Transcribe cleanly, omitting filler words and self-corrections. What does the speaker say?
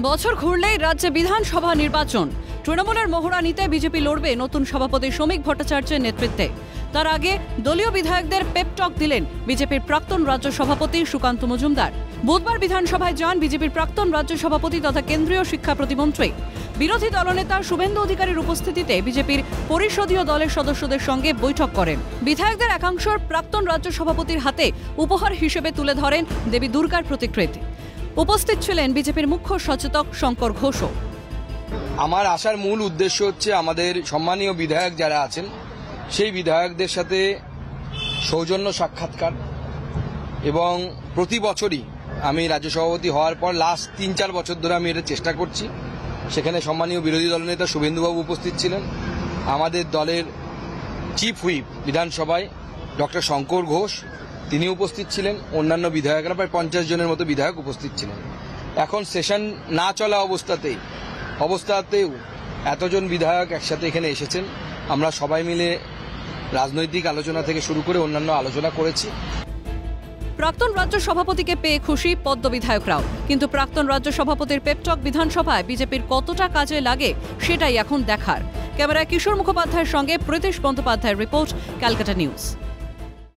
বছর ঘুরলেই রাজ্যে বিধানসভা নির্বাচন। তৃণমূলের মহড়া নিতে বিজেপি লড়বে নতুন সভাপতি শ্রমিক ভট্টাচার্যের নেতৃত্বে। তার আগে দলীয় বিধায়কদের পেপটক দিলেন বিজেপির প্রাক্তন রাজ্য সভাপতি সুকান্ত মজুমদার। বুধবার বিধানসভায় যান বিজেপির প্রাক্তন রাজ্য সভাপতি তথা কেন্দ্রীয় শিক্ষা প্রতিমন্ত্রী। বিরোধী দলনেতা শুভেন্দু অধিকারীর উপস্থিতিতে বিজেপির পরিষদীয় দলের সদস্যদের সঙ্গে বৈঠক করেন। বিধায়কদের একাংশের প্রাক্তন রাজ্য সভাপতির হাতে উপহার হিসেবে তুলে ধরেন দেবী দুর্গার প্রতিকৃতি। উপস্থিত ছিলেন বিজেপির মুখ্য সচেতক শঙ্কর ঘোষও। আমার আসার মূল উদ্দেশ্য হচ্ছে আমাদের সম্মানীয় বিধায়ক যারা আছেন সেই বিধায়কদের সাথে সৌজন্য সাক্ষাৎকার, এবং প্রতি বছরই আমি রাজ্য সভাপতি হওয়ার পর লাস্ট ৩-৪ বছর ধরে আমি এটা চেষ্টা করছি। সেখানে সম্মানীয় বিরোধী দলনেতা শুভেন্দুবাবু উপস্থিত ছিলেন, আমাদের দলের চিফ হুইপ বিধানসভায় ডক্টর শঙ্কর ঘোষ তিনি উপস্থিত ছিলেন, অন্যান্য বিধায়করা প্রায় 50 জনের মতো বিধায়ক উপস্থিত ছিলেন। এখন সেশন না চলা অবস্থাতেও এতজন বিধায়ক একসাথে এখানে এসেছেন। আমরা সবাই মিলে রাজনৈতিক আলোচনা থেকে শুরু করে অন্যান্য আলোচনা করেছি। প্রাক্তন রাজ্য সভাপতিকে পেয়ে খুশি পদ্ম বিধায়করাও, কিন্তু প্রাক্তন রাজ্য সভাপতির পেপটক বিধানসভায় বিজেপির কতটা কাজে লাগে সেটাই এখন দেখার। ক্যামেরায় কিশোর মুখোপাধ্যায়ের সঙ্গে প্রীতিশ বন্দ্যোপাধ্যায়ের রিপোর্ট, ক্যালকাটা নিউজ।